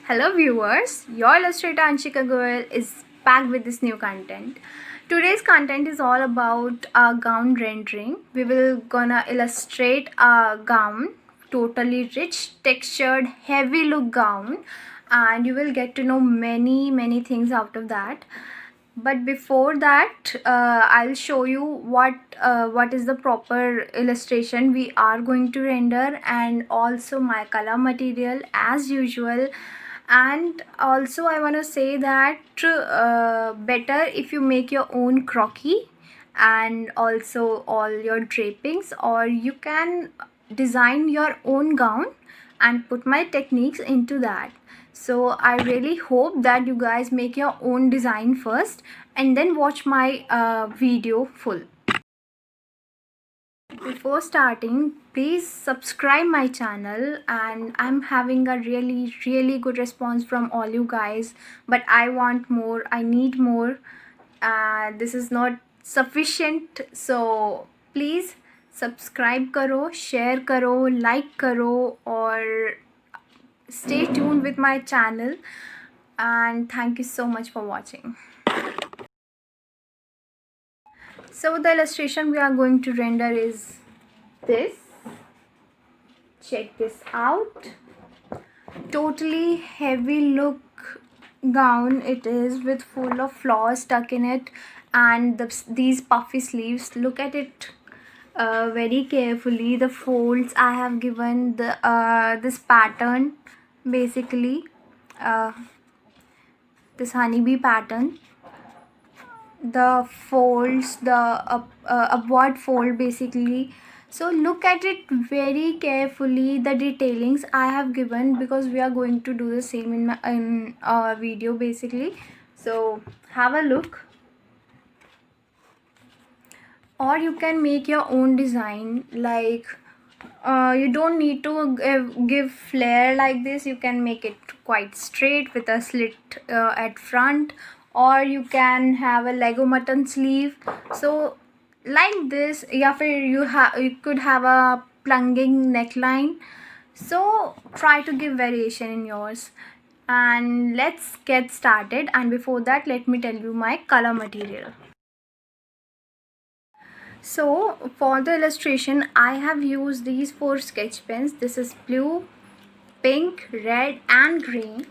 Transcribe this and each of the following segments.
Hello viewers, your illustrator Anshika Goel is back with this new content. Today's content is all about a gown rendering. We will gonna illustrate a gown, totally rich, textured, heavy look gown, and you will get to know many things out of that. But before that, I'll show you what is the proper illustration we are going to render, and also my color material as usual. And also I want to say that better if you make your own croquis and also all your drapings, or you can design your own gown and put my techniques into that. So I really hope that you guys make your own design first and then watch my video full. Before starting, please subscribe my channel, and I'm having a really good response from all you guys, but I want more, I need more. This is not sufficient, so please subscribe karo, share karo, like karo, or stay tuned with my channel. And thank you so much for watching. So the illustration we are going to render is this. Check this out. Totally heavy look gown it is, with full of flowers stuck in it, and these puffy sleeves. Look at it very carefully. The folds I have given the this pattern, basically this honeybee pattern. The folds, the upward fold basically. So look at it very carefully, the detailings I have given, because we are going to do the same in our video basically. So have a look, or you can make your own design. Like you don't need to give flare like this. You can make it quite straight with a slit at front, or you can have a Lego mutton sleeve. So like this, या फिर you could have a plunging neckline. So try to give variation in yours, and let's get started. And before that, let me tell you my color material. So for the illustration, I have used these 4 sketch pens. This is blue, pink, red and green.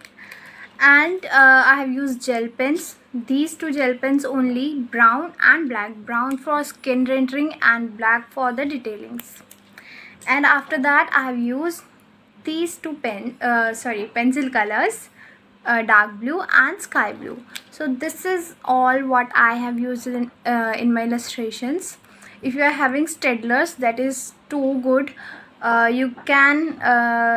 And I have used gel pens, these 2 gel pens only, brown and black. Brown for skin rendering and black for the detailings. And after that I have used these 2 pencil colors, dark blue and sky blue. So this is all what I have used in my illustrations. If you are having Staedtlers, that is too good. You can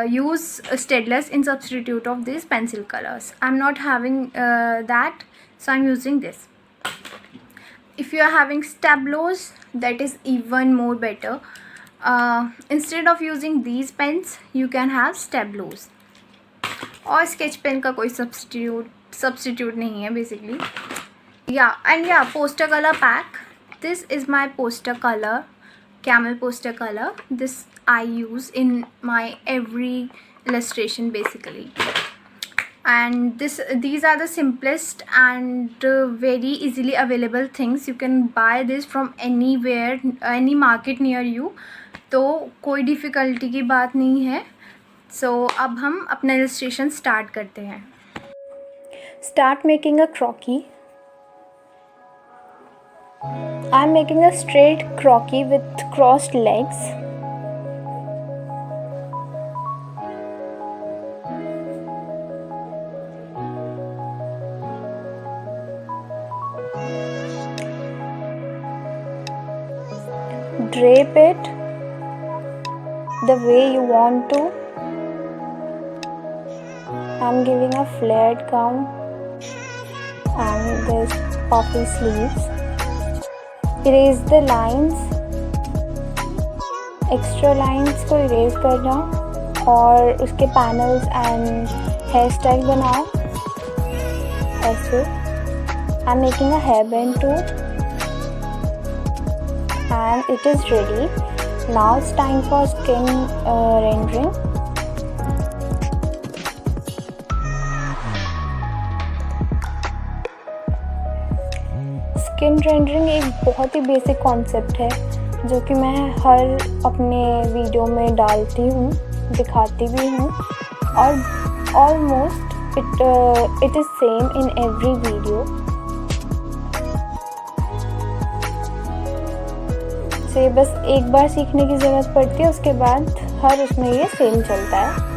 use Staedtlers in substitute of these pencil colors. I'm not having that, so I'm using this. If you are having Stablos, that is even more better. Instead of using these pens, you can have Stablos. और sketch pen का कोई substitute नहीं है basically. Yeah, poster color pack. This is my poster color, camel poster color. This I use in my every illustration basically. And these are the simplest and very easily available things. You can buy this from anywhere, any market near you. तो कोई difficulty की बात नहीं है. So अब हम अपना illustration start करते हैं. Start making a croquis. I'm making a straight croquis with crossed legs. Drape it the way you want to. I'm giving a flared gown and this puffy sleeves. Erase the lines, extra lines को erase करना और उसके panels and hairstyle बनाओ ऐसे. I'm making a hairband too, and it is ready. Now it's time for skin rendering. Skin rendering एक बहुत ही basic concept है जो कि मैं हर अपने वीडियो में डालती हूँ, दिखाती भी हूँ, और almost it is same in every video. से बस एक बार सीखने की ज़रूरत पड़ती है, उसके बाद हर उसमें ये सेम चलता है।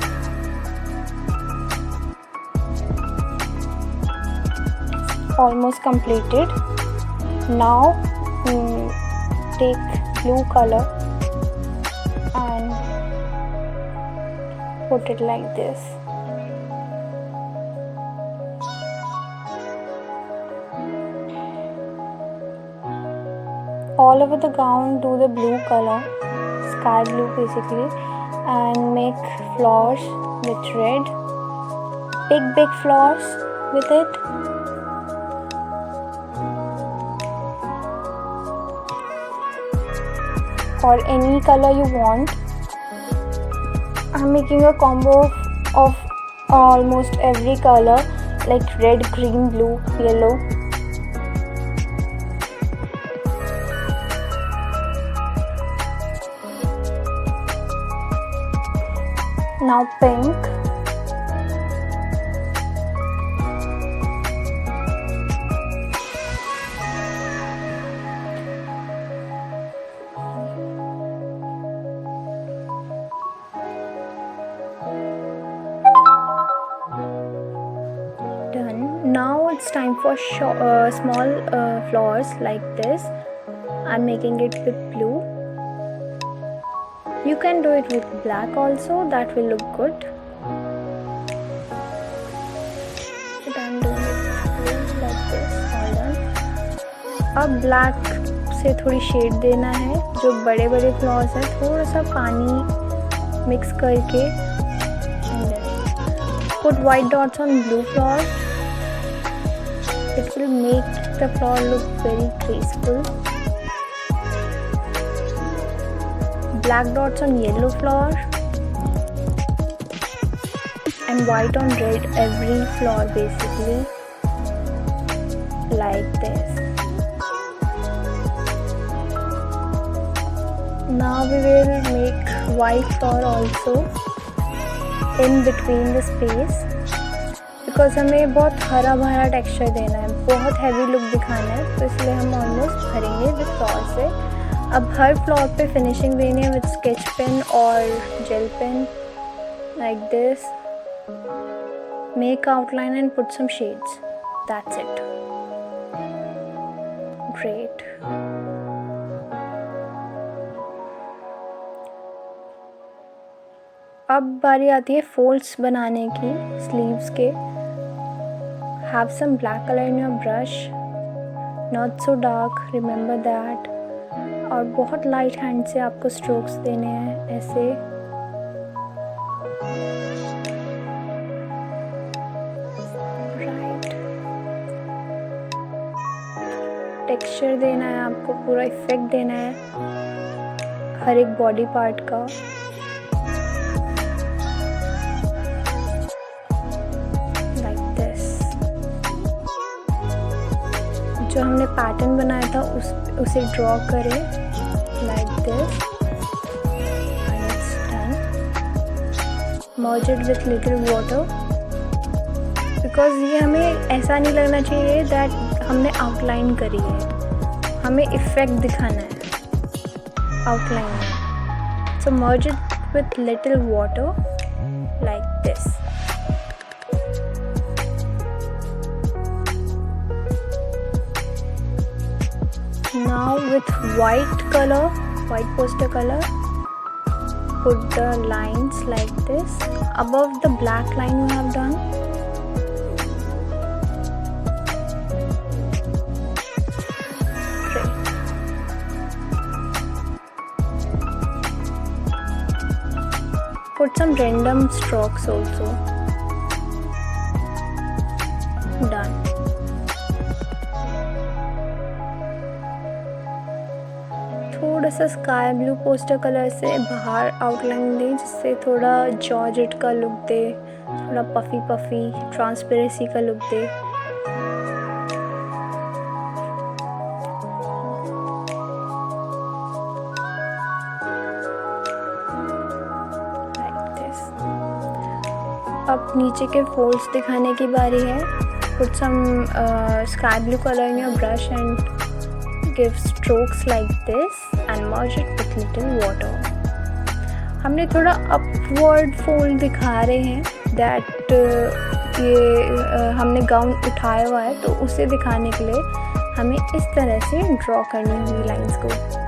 Almost completed. Now take blue color and put it like this. All over the gown do the blue color, sky blue basically, and make flowers with red, big flowers with it. Or any color you want. I'm making a combo of almost every color like red, green, blue, yellow. Now pink. Now it's time for small flowers like this. I'm making it with blue. You can do it with black also, that will look good. But I'm doing it like this. All done. अब black से थोड़ी shade देना है, जो बड़े flowers हैं थोड़ा सा पानी मिक्स करके, put white dots on blue flower. It will make the flower look very graceful. Black dots on yellow flower and white on red every flower basically, like this. Now we will make white flower also in between the space, because हमें बहुत हरा भरा texture देना है, बहुत heavy look दिखाना है, तो इसलिए हम ऑलमोस्ट भरेंगे विद फ्लावर से। अब हर फ्लावर पे फिनिशिंग देनी है विद स्केच पेन और gel pen, like this. Make outline and put some shades, that's it. Great. अब बारी आती है फोल्ड्स बनाने की स्लीव्स के. Have some black color in your brush, not so dark, remember that. और बहुत लाइट हैंड से आपको स्ट्रोक्स देने हैं ऐसे. राइट. टेक्सचर देना है आपको, पूरा इफेक्ट देना है हर एक बॉडी पार्ट का. जो हमने पैटर्न बनाया था उसे ड्रॉ करें like this. And it's done. Merge it with little water, because ये हमें ऐसा नहीं लगना चाहिए दैट हमने आउटलाइन करी है, हमें इफेक्ट दिखाना है आउटलाइन में. So merge it with little water like this. Now with white color, white poster color, put the lines like this above the black line we have done. Great. Put some random strokes also. Done. थोड़ा सा sky blue poster colour से बाहर outline दें, जिससे थोड़ा georgette का look दे, थोड़ा puffy transparency का लुक दे. नीचे के फोल्ड्स दिखाने की बारी है. Put some sky blue color in your brush and give strokes like this and merge it with little water. हमने थोड़ा अपवर्ड फोल्ड दिखा रहे हैं दैट ये हमने गाउन उठाया हुआ है, तो उसे दिखाने के लिए हमें इस तरह से ड्रॉ करनी हुई लाइंस को.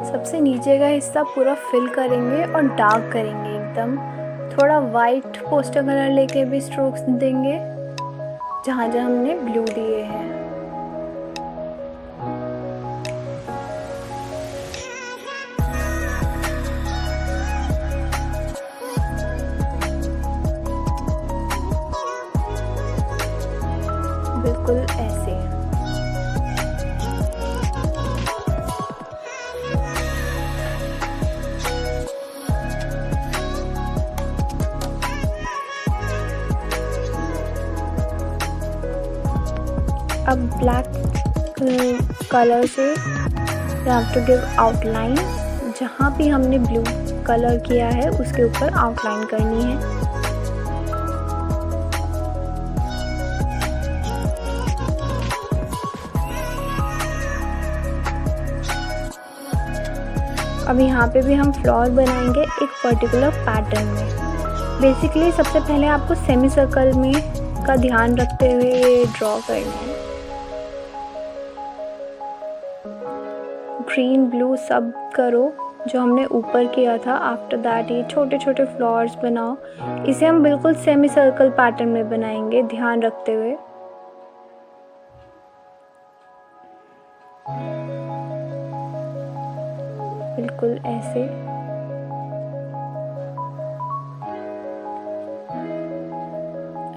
सबसे नीचे का हिस्सा पूरा फिल करेंगे और डार्क करेंगे एकदम. थोड़ा वाइट पोस्टर कलर लेके भी स्ट्रोक्स देंगे जहाँ जहाँ हमने ब्लू दिए हैं. बिल्कुल ऐसे. अब ब्लैक कलर से you have to give outline. जहाँ भी हमने ब्लू कलर किया है उसके ऊपर आउटलाइन करनी है. अब यहाँ पे भी हम फ्लावर बनाएंगे एक पर्टिकुलर पैटर्न में. बेसिकली सबसे पहले आपको सेमी सर्कल में का ध्यान रखते हुए ये ड्रॉ करना है. ग्रीन ब्लू सब करो जो हमने ऊपर किया था. आफ्टर दैट ये छोटे छोटे फ्लावर्स बनाओ. इसे हम बिल्कुल सेमी सर्कल पैटर्न में बनाएंगे ध्यान रखते हुए. बिल्कुल ऐसे.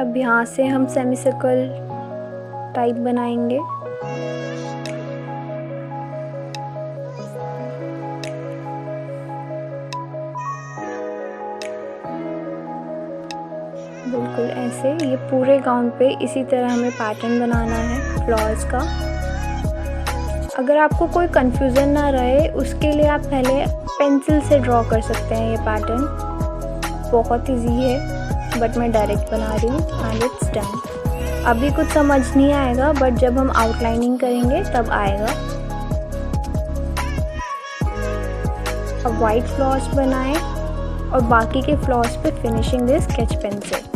अब यहाँ से हम सेमी सर्कल टाइप बनाएंगे. बिल्कुल ऐसे. ये पूरे गाउन पे इसी तरह हमें पैटर्न बनाना है फ्लावर्स का. अगर आपको कोई कंफ्यूजन ना रहे उसके लिए आप पहले पेंसिल से ड्रॉ कर सकते हैं. ये पैटर्न बहुत इजी है बट मैं डायरेक्ट बना रही हूँ एंड इट्स डन. अभी कुछ समझ नहीं आएगा बट जब हम आउटलाइनिंग करेंगे तब आएगा. अब वाइट फ्लावर्स बनाएं और बाकी के फ्लावर्स पे फिनिशिंग दे स्केच पेन से.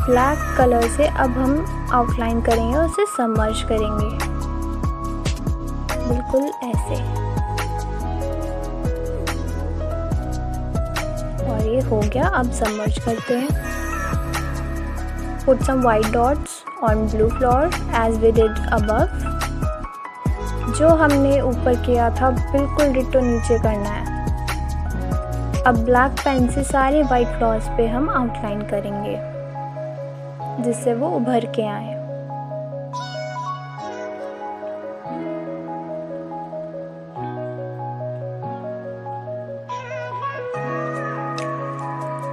ब्लैक कलर से अब हम आउटलाइन करेंगे और उसे सबमर्ज करेंगे. बिल्कुल ऐसे. और ये हो गया. अब सबमर्ज करते हैं. Put some white dots on blue flower as we did above. जो हमने ऊपर किया था बिल्कुल डिट्टो नीचे करना है. अब ब्लैक पेन से सारे वाइट फ्लावर्स पे हम आउटलाइन करेंगे जिससे वो उभर के आए.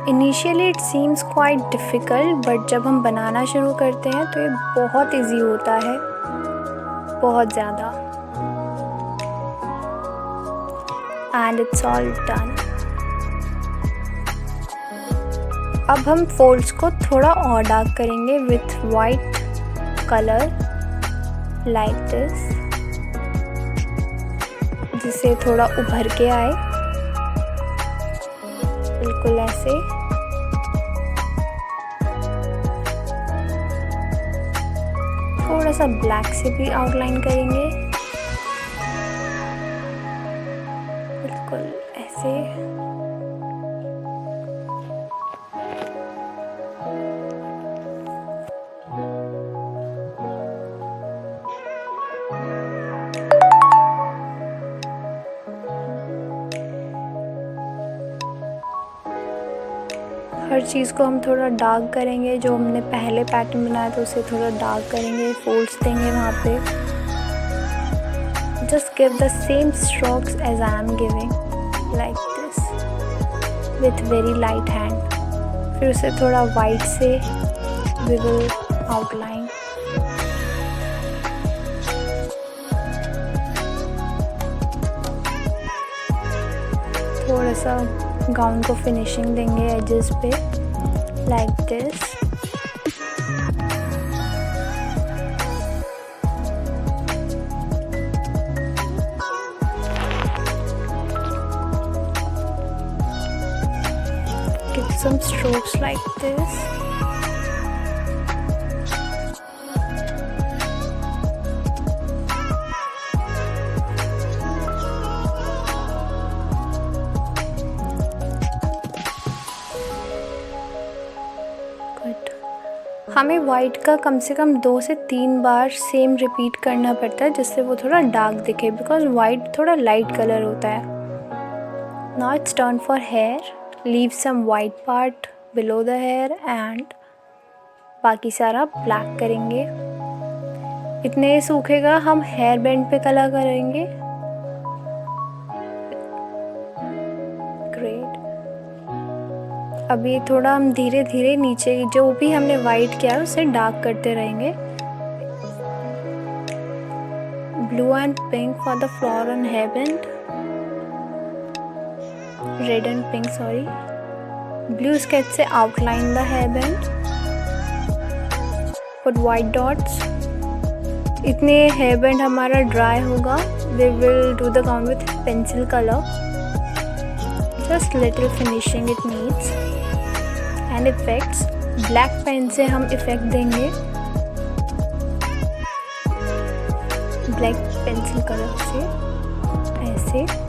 Initially it seems quite difficult but जब हम बनाना शुरू करते हैं तो ये बहुत इजी होता है. बहुत ज़्यादा. And it's all done. अब हम फोल्ड्स को थोड़ा और डार्क करेंगे with white colour like this, जिससे थोड़ा उभर के आए. बिल्कुल ऐसे. थोड़ा सा ब्लैक से भी आउटलाइन करेंगे. बिल्कुल ऐसे. हर चीज़ को हम थोड़ा डार्क करेंगे, जो हमने पहले पैटर्न बनाया था उसे थोड़ा डार्क करेंगे, फोल्ड्स देंगे वहाँ पे। Just give the same strokes as I am giving, like this, with very light hand. फिर उसे थोड़ा वाइट से वी विल आउटलाइन। थोड़ा सा गाउन को फिनिशिंग देंगे एजेस पे, like this. Give some strokes like this. हमें वाइट का कम से कम 2 से 3 बार सेम रिपीट करना पड़ता है, जिससे वो थोड़ा डार्क दिखे, बिकॉज वाइट थोड़ा लाइट कलर होता है। Now it's turn for hair. Leave some white part below the hair and बाकी सारा ब्लैक करेंगे। इतने सूखेगा, हम हेयर बैंड पे कलर करेंगे। ग्रेट। अभी थोड़ा हम धीरे धीरे नीचे जो भी हमने वाइट किया है उसे डार्क करते रहेंगे। Blue and pink for the flower on hair band, red and pink, sorry. Blue sketch से outline the hair band, put white dots. इतने हेयर बैंड हमारा ड्राई होगा, we will do the gown with pencil colour. Just little finishing it needs. And effects, black pen से हम effect देंगे, black pencil colour से ऐसे।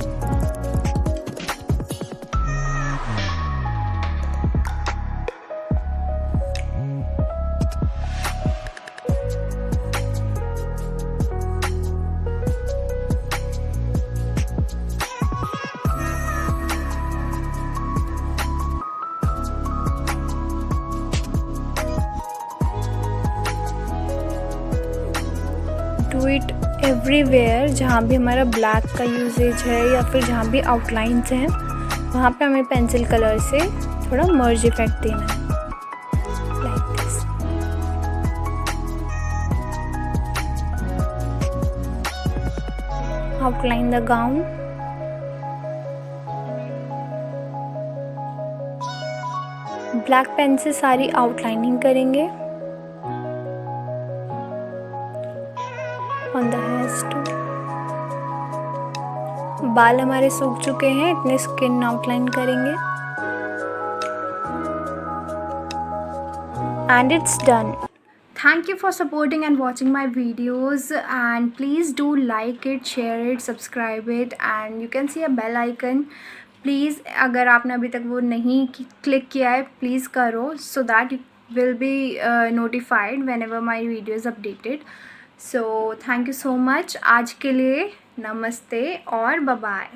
Do it everywhere जहाँ भी हमारा ब्लैक का यूजेज है या फिर जहाँ भी आउटलाइंस हैं, वहाँ पे हमें पेंसिल कलर से थोड़ा मर्ज इफेक्ट देना है, like this. Outline the gown. Black pen से सारी आउटलाइनिंग करेंगे ऑन द हेयर्स टू। बाल हमारे सूख चुके हैं, इतने स्किन आउटलाइन करेंगे and it's done. Thank you for supporting and watching my videos, and please do like it, share it, subscribe it, and you can see a bell icon. Please अगर आपने अभी तक वो नहीं क्लिक किया है, please करो, so that you will be notified whenever my video is updated. So thank you so much. आज के लिए नमस्ते और बाय बाय।